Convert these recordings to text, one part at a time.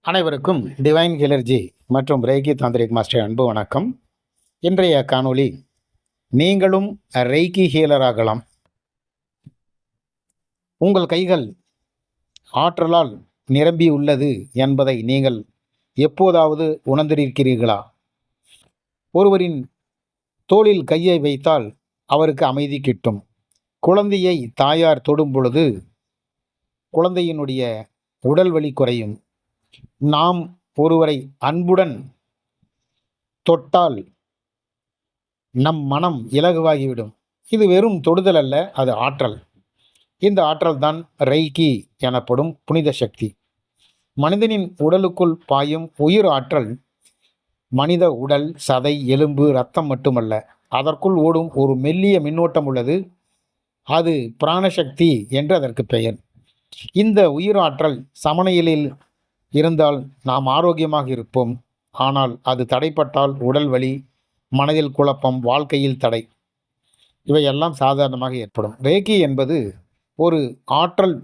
அனைவருக்கும் டிவைன் ஹெலர்ஜி மற்றும் reiki tantric master அன்பு வணக்கம். இன்றைய காணொளி, நீங்களும் ரெய்கி ஹீலராகலாம். உங்கள் கைகள் ஆற்றலால் நிரம்பியுள்ளது என்பதை நீங்கள் எப்போதாவது உணர்ந்திருக்கிறீர்களா? ஒருவரின் தோளில் கையை வைத்தால் அவருக்கு அமைதி கிட்டும். குழந்தையை தாயார் தொடும் பொழுது குழந்தையினுடைய உடல் வலி குறையும். நாம் ஒருவரை அன்புடன் தொட்டால் நம் மனம் இலகுவாகிவிடும். இது வெறும் தொடுதல் அல்ல, அது ஆற்றல். இந்த ஆற்றல் தான் ரெய்கி எனப்படும் புனித சக்தி. மனிதனின் உடலுக்குள் பாயும் உயிர் ஆற்றல் மனித உடல், சதை, எலும்பு, இரத்தம் மட்டுமல்ல, அதற்குள் ஓடும் ஒரு மெல்லிய மின்னோட்டம் உள்ளது. அது பிராணசக்தி என்று அதற்கு பெயர். இந்த உயிர் ஆற்றல் சமநிலையில் இருந்தால் நாம் ஆரோக்கியமாக இருப்போம். ஆனால் அது தடைப்பட்டால் உடல் வலி, மனதில் குழப்பம், வாழ்க்கையில் தடை, இவையெல்லாம் சாதாரணமாக ஏற்படும். ரேக்கி என்பது ஒரு ஆற்றல்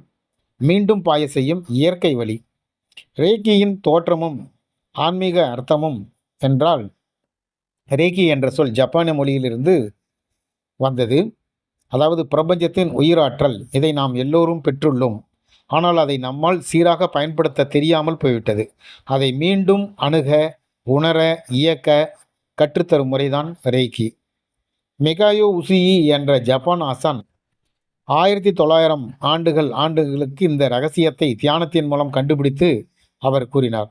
மீண்டும் பாய செய்யும் இயற்கை வழி. ரேக்கியின் தோற்றமும் ஆன்மீக அர்த்தமும் என்றால், ரேக்கி என்ற சொல் ஜப்பானிய மொழியிலிருந்து வந்தது. அதாவது பிரபஞ்சத்தின் உயிராற்றல். இதை நாம் எல்லோரும் பெற்றுள்ளோம். ஆனால் அதை நம்மால் சீராக பயன்படுத்த தெரியாமல் போய்விட்டது. அதை மீண்டும் அணுக, உணர, இயக்க கற்றுத்தரும் முறைதான் ரெய்கி. மிகாயோ உசுயி என்ற ஜப்பான் ஆசான் 1900 ஆண்டுகளுக்கு இந்த ரகசியத்தை தியானத்தின் மூலம் கண்டுபிடித்து அவர் கூறினார்.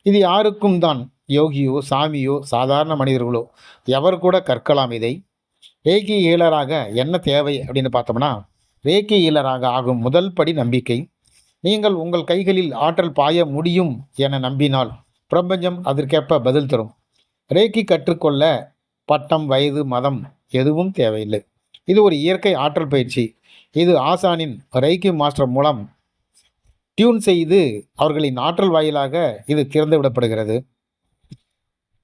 இது யாருக்கும் தான், யோகியோ, சாமியோ, சாதாரண மனிதர்களோ எவர் கூட கற்கலாம் இதை. ரேக்கி ஹீலராக என்ன தேவை அப்படின்னு பார்த்தோம்னா, ரேக்கி ஹீலராக ஆகும் முதல் படி நம்பிக்கை. நீங்கள் உங்கள் கைகளில் ஆற்றல் பாய முடியும் என நம்பினால் பிரபஞ்சம் அதற்கேற்ப பதில் தரும். ரேக்கி கற்றுக்கொள்ள பட்டம், வயது, மதம் எதுவும் தேவையில்லை. இது ஒரு இயற்கை ஆற்றல் பயிற்சி. இது ஆசானின் ரெய்கி மாஸ்டர் மூலம் டியூன் செய்து அவர்களின் ஆற்றல் வாயிலாக இது திறந்து விடப்படுகிறது.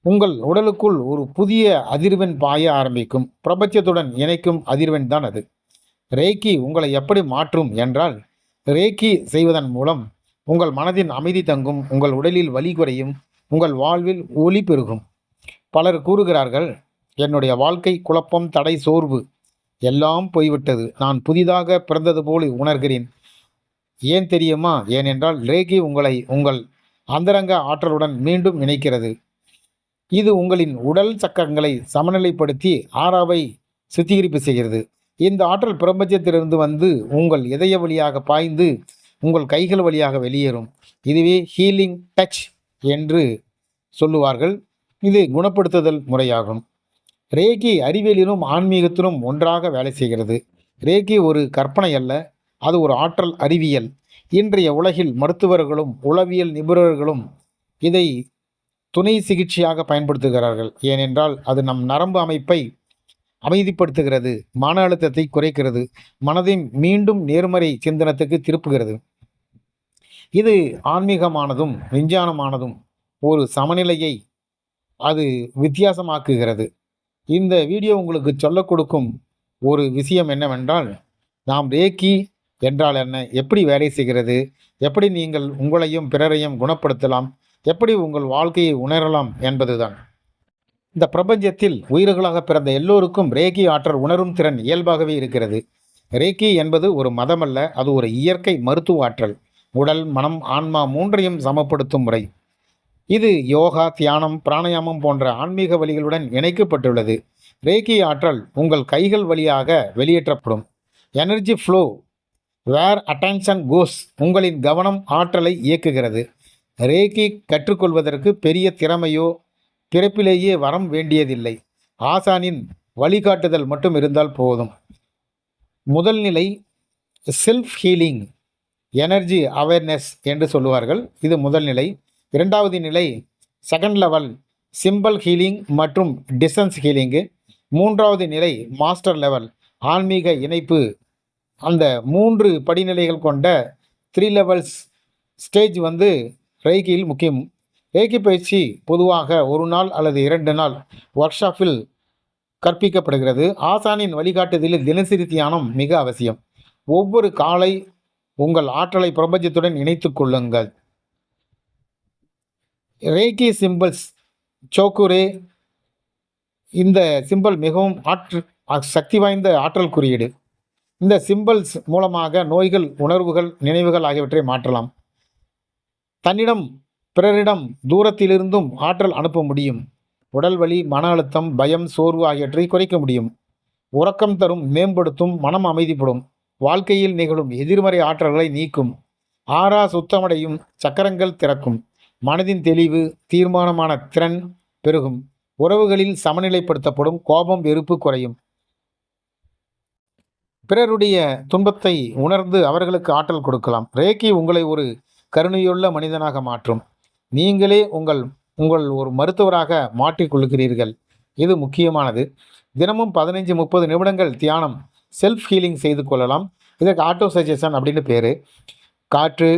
உங்கள் உடலுக்குள் ஒரு புதிய அதிர்வெண் பாய ஆரம்பிக்கும். பிரபஞ்சத்துடன் இணைக்கும் அதிர்வெண் தான் அது. ரேக்கி உங்களை எப்படி மாற்றும் என்றால், ரேக்கி செய்வதன் மூலம் உங்கள் மனதின் அமைதி தங்கும், உங்கள் உடலில் வலி குறையும், உங்கள் வாழ்வில் ஒளி பெருகும். பலர் கூறுகிறார்கள், என்னுடைய வாழ்க்கை குழப்பம், தடை, சோர்வு எல்லாம் போய்விட்டது. நான் புதிதாக பிறந்தது போல் உணர்கிறேன். ஏன் தெரியுமா? ஏனென்றால் ரேக்கி உங்களை உங்கள் அந்தரங்க ஆற்றலுடன் மீண்டும் இணைக்கிறது. இது உங்களின் உடல் சக்கரங்களை சமநிலைப்படுத்தி ஆறாவை சுத்திகரிப்பு செய்கிறது. இந்த ஆற்றல் பிரபஞ்சத்திலிருந்து வந்து உங்கள் இதய வழியாக பாய்ந்து உங்கள் கைகள் வழியாக வெளியேறும். இதுவே ஹீலிங் டச் என்று சொல்லுவார்கள். இது குணப்படுத்துதல் முறையாகும். ரேக்கி அறிவியலிலும் ஆன்மீகத்திலும் ஒன்றாக வேலை செய்கிறது. ரேக்கி ஒரு கற்பனை அல்ல, அது ஒரு ஆற்றல் அறிவியல். இன்றைய உலகில் மருத்துவர்களும் உளவியல் நிபுணர்களும் இதை துணை சிகிச்சையாக பயன்படுத்துகிறார்கள். ஏனென்றால் அது நம் நரம்பு அமைப்பை அமைதிப்படுத்துகிறது, மன அழுத்தத்தை குறைக்கிறது, மனதை மீண்டும் நேர்மறை சிந்தனத்துக்கு திருப்புகிறது. இது ஆன்மீகமானதும் விஞ்ஞானமானதும் ஒரு சமநிலையை அது வித்தியாசமாக்குகிறது. இந்த வீடியோ உங்களுக்கு சொல்ல கொடுக்கும் ஒரு விஷயம் என்னவென்றால், நாம் ரேக்கி என்றால் என்ன, எப்படி வேலை செய்கிறது, எப்படி நீங்கள் உங்களையும் பிறரையும் குணப்படுத்தலாம், எப்படி உங்கள் வாழ்க்கையை உணரலாம் என்பதுதான். இந்த பிரபஞ்சத்தில் உயிர்களாக பிறந்த எல்லோருக்கும் ரேக்கி ஆற்றல் உணரும் திறன் இயல்பாகவே இருக்கிறது. ரேக்கி என்பது ஒரு மதமல்ல, அது ஒரு இயற்கை மருத்துவ ஆற்றல். உடல், மனம், ஆன்மா மூன்றையும் சமப்படுத்தும் முறை. இது யோகா, தியானம், பிராணாயாமம் போன்ற ஆன்மீக வழிகளுடன் இணைக்கப்பட்டுள்ளது. ரேக்கி ஆற்றல் உங்கள் கைகள் வழியாக வெளியேற்றப்படும். எனர்ஜி ஃப்ளோ வேர் அட்டென்ஷன் கோஸ். உங்களின் கவனம் ஆற்றலை இயக்குகிறது. ரேக்கி கற்றுக்கொள்வதற்கு பெரிய திறமையோ பிறப்பிலேயே வரம் வேண்டியதில்லை. ஆசானின் வழிகாட்டுதல் மட்டும் இருந்தால் போதும். முதல் நிலை செல்ஃப் ஹீலிங், எனர்ஜி அவேர்னஸ் என்று சொல்லுவார்கள். இது முதல் நிலை. இரண்டாவது நிலை செகண்ட் லெவல் சிம்பிள் ஹீலிங் மற்றும் டிஸ்டன்ஸ் ஹீலிங்கு. மூன்றாவது நிலை மாஸ்டர் லெவல் ஆன்மீக இணைப்பு. அந்த 3 படிநிலைகள் கொண்ட 3 லெவல்ஸ் ஸ்டேஜ் ரெய்கியில் முக்கியம். ரேக்கி பயிற்சி பொதுவாக 1 நாள் அல்லது 2 நாள் ஒர்க் ஷாப்பில் கற்பிக்கப்படுகிறது. ஆசானின் வழிகாட்டுதலில் தினசரி தியானம் மிக அவசியம். ஒவ்வொரு காலை உங்கள் ஆற்றலை பிரபஞ்சத்துடன் இணைத்து கொள்ளுங்கள். ரேக்கி சிம்பிள்ஸ் சோக்குரே, இந்த சிம்பல் மிகவும் சக்தி வாய்ந்த ஆற்றல் குறியீடு. இந்த சிம்பல்ஸ் மூலமாக நோய்கள், உணர்வுகள், நினைவுகள் ஆகியவற்றை மாற்றலாம். தன்னிடம் பிறரிடம் தூரத்திலிருந்தும் ஆற்றல் அனுப்ப முடியும். உடல் வலி, மன அழுத்தம், பயம், சோர்வு ஆகியவற்றை குறைக்க முடியும். உறக்கம் தரும், மேம்படுத்தும், மனம் அமைதிப்படும். வாழ்க்கையில் நிகழும் எதிர்மறை ஆற்றல்களை நீக்கும். ஆறா சுத்தமடையும், சக்கரங்கள் திறக்கும். மனதின் தெளிவு, தீர்மானமான திறன் பெருகும். உறவுகளில் சமநிலைப்படுத்தப்படும். கோபம், வெறுப்பு குறையும். பிறருடைய துன்பத்தை உணர்ந்து அவர்களுக்கு ஆற்றல் கொடுக்கலாம். ரேக்கி உங்களை ஒரு கருணையுள்ள மனிதனாக மாற்றும். நீங்களே உங்கள் ஒரு மருத்துவராக மாற்றிக்கொள்கிறீர்கள். இது முக்கியமானது. தினமும் 15-30 நிமிடங்கள் தியானம், செல்ஃப் ஹீலிங் செய்து கொள்ளலாம். இதற்கு ஆட்டோ சஜஷன் அப்படின்னு பேர். காற்று,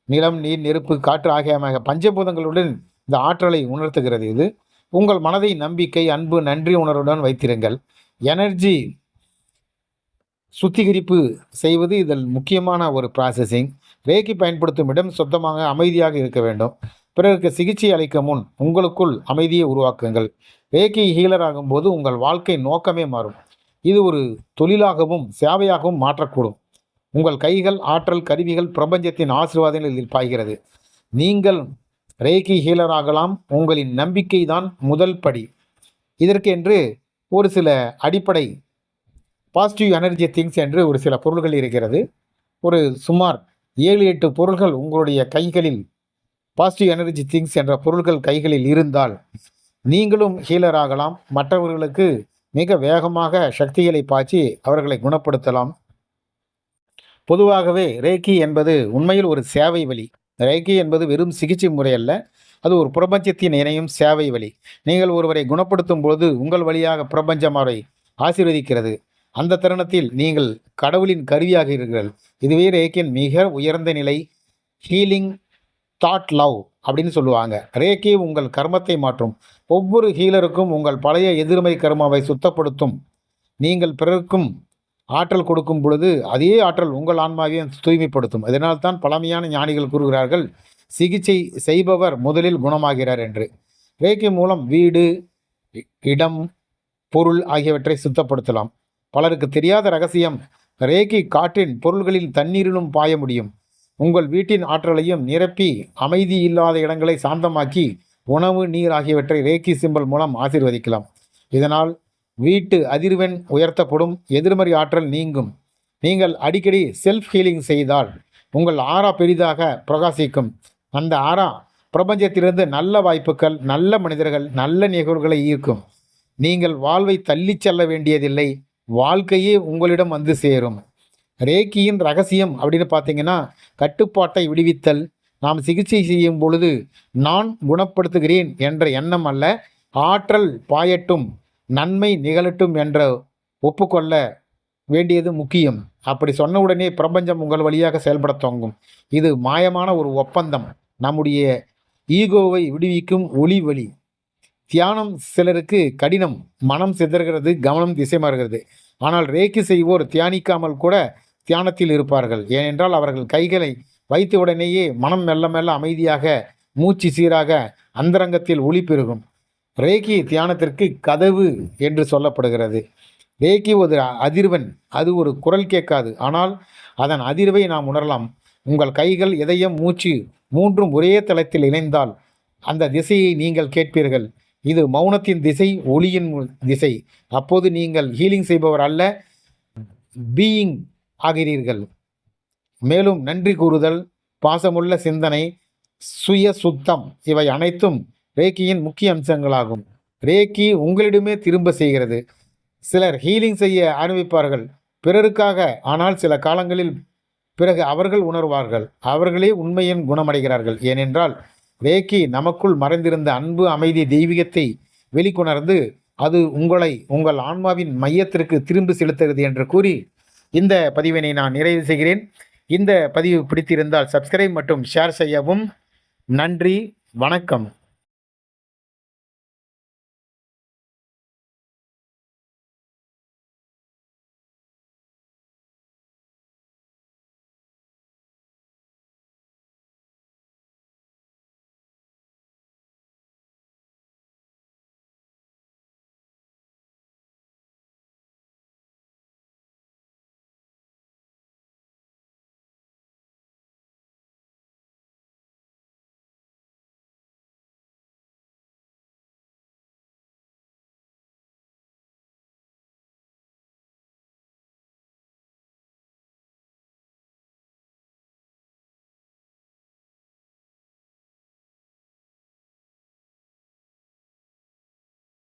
நிலம், நீர், நெருப்பு, காற்று ஆகிய பஞ்சபூதங்களுடன் இந்த ஆற்றலை உணர்த்துகிறது. இது உங்கள் மனதை நம்பிக்கை, அன்பு, நன்றி உணர்வுடன் வைத்திருங்கள். எனர்ஜி சுத்திகரிப்பு செய்வது இதில் முக்கியமான ஒரு ப்ராசஸிங். ரேக்கி பயன்படுத்தும் இடம் சுத்தமாக, அமைதியாக இருக்க வேண்டும். பிறருக்கு சிகிச்சை அளிக்க முன் உங்களுக்குள் அமைதியை உருவாக்குங்கள். ரேக்கி ஹீலர் ஆகும்போது உங்கள் வாழ்க்கை நோக்கமே மாறும். இது ஒரு தொழிலாகவும் சேவையாகவும் மாற்றக்கூடும். உங்கள் கைகள், ஆற்றல், கருவிகள் பிரபஞ்சத்தின் ஆசீர்வாதங்கள் இதில் பாய்கிறது. நீங்கள் ரேக்கி ஹீலர் ஆகலாம். உங்களின் நம்பிக்கை தான் முதல் படி. இதற்கென்று ஒரு சில அடிப்படை பாசிட்டிவ் எனர்ஜி திங்ஸ் என்று ஒரு சில பொருள்கள் இருக்கிறது. ஒரு சுமார் 7-8 பொருள்கள் உங்களுடைய கைகளில், பாசிட்டிவ் எனர்ஜி திங்ஸ் என்ற பொருள்கள் கைகளில் இருந்தால் நீங்களும் ஹீலர் ஆகலாம். மற்றவர்களுக்கு மிக வேகமாக சக்திகளை பாய்ச்சி அவர்களை குணப்படுத்தலாம். பொதுவாகவே ரேக்கி என்பது உண்மையில் ஒரு சேவை வழி. ரேக்கி என்பது வெறும் சிகிச்சை முறை அல்ல, அது ஒரு பிரபஞ்சத்தின் இணையும் சேவை வழி. நீங்கள் ஒருவரை குணப்படுத்தும் போது உங்கள் வழியாக பிரபஞ்சம் அவரை ஆசீர்வதிக்கிறது. அந்த தருணத்தில் நீங்கள் கடவுளின் கருவியாக இருக்கிறீர்கள். இதுவே ரேக்கியின் மிக உயர்ந்த நிலை. ஹீலிங் தாட் லவ் அப்படின்னு சொல்லுவாங்க. ரேக்கி உங்கள் கர்மத்தை மாற்றும். ஒவ்வொரு ஹீலருக்கும் உங்கள் பழைய எதிர்மறை கர்மாவை சுத்தப்படுத்தும். நீங்கள் பிறருக்கும் ஆற்றல் கொடுக்கும் பொழுது அதே ஆற்றல் உங்கள் ஆன்மாவையும் தூய்மைப்படுத்தும். இதனால்தான் பழமையான ஞானிகள் கூறுகிறார்கள், சிகிச்சை செய்பவர் முதலில் குணமாகிறார் என்று. ரேக்கி மூலம் வீடு, இடம், பொருள் ஆகியவற்றை சுத்தப்படுத்தலாம். பலருக்கு தெரியாத ரகசியம், ரேக்கி காற்றின் பொருள்களில் தண்ணீரிலும் பாய முடியும். உங்கள் வீட்டின் ஆற்றலையும் நிரப்பி அமைதி இல்லாத இடங்களை சாந்தமாக்கி உணவு, நீர் ஆகியவற்றை ரேக்கி சிம்பல் மூலம் ஆசீர்வதிக்கலாம். இதனால் வீட்டு அதிர்வெண் உயர்த்தப்படும், எதிர்மறை ஆற்றல் நீங்கும். நீங்கள் அடிக்கடி செல்ஃப் ஹீலிங் செய்தால் உங்கள் ஆறா பெரிதாக பிரகாசிக்கும். அந்த ஆறா பிரபஞ்சத்திலிருந்து நல்ல வாய்ப்புகள், நல்ல மனிதர்கள், நல்ல நிகழ்வுகளை ஈர்க்கும். நீங்கள் வாழ்வை தள்ளிச் செல்ல வேண்டியதில்லை, வாழ்க்கையே உங்களிடம் வந்து சேரும். ரேக்கியின் ரகசியம் அப்படின்னு பார்த்தீங்கன்னா, கட்டுப்பாட்டை விடுவித்தல். நாம் சிகிச்சை செய்யும் பொழுது நான் குணப்படுத்துகிறேன் என்ற எண்ணம் அல்ல, ஆற்றல் பாயட்டும், நன்மை நிகழட்டும் என்ற ஒப்புக்கொள்ள வேண்டியது முக்கியம். அப்படி சொன்ன உடனே பிரபஞ்சம் உங்கள் வழியாக செயல்பட துவங்கும். இது மாயமான ஒரு ஒப்பந்தம், நம்முடைய ஈகோவை விடுவிக்கும் ஒளி வழி. தியானம் சிலருக்கு கடினம், மனம் சிதறுகிறது, கவனம் திசை மாறுகிறது. ஆனால் ரேக்கி செய்வோர் தியானிக்காமல் கூட தியானத்தில் இருப்பார்கள். ஏனென்றால் அவர்கள் கைகளை வைத்த உடனேயே மனம் மெல்ல மெல்ல அமைதியாக, மூச்சு சீராக, அந்தரங்கத்தில் ஒளி பெருகும். ரேக்கி தியானத்திற்கு கதவு என்று சொல்லப்படுகிறது. ரேக்கி ஒரு அதிர்வெண், அது ஒரு குரல் கேட்காது, ஆனால் அதன் அதிர்வை நாம் உணரலாம். உங்கள் கைகள், இதயம், மூச்சு மூன்றும் ஒரே தளத்தில் இணைந்தால் அந்த திசையை நீங்கள் கேட்பீர்கள். இது மௌனத்தின் திசை, ஒளியின் திசை. அப்போது நீங்கள் ஹீலிங் செய்பவர் அல்ல, பீயிங் ஆகிறீர்கள். மேலும் நன்றி கூறுதல், பாசமுள்ள சிந்தனை, சுய சுத்தம் இவை அனைத்தும் ரேக்கியின் முக்கிய அம்சங்களாகும். ரேக்கி உங்களிடமே திரும்ப செய்கிறது. சிலர் ஹீலிங் செய்ய ஆரம்பிப்பார்கள் பிறருக்காக, ஆனால் சில காலங்களில் பிறகு அவர்கள் உணர்வார்கள், அவர்களே உண்மையின் குணமடைகிறார்கள். ஏனென்றால் ரேக்கி நமக்குள் மறைந்திருந்த அன்பு, அமைதி, தெய்வீகத்தை வெளிக்கொணர்ந்து அது உங்களை உங்கள் ஆன்மாவின் மையத்திற்கு திரும்பி செலுத்துகிறது என்று கூறி இந்த பதிவினை நான் நிறைவு செய்கிறேன். இந்த பதிவு பிடித்திருந்தால் சப்ஸ்கிரைப் மற்றும் ஷேர் செய்யவும். நன்றி, வணக்கம்.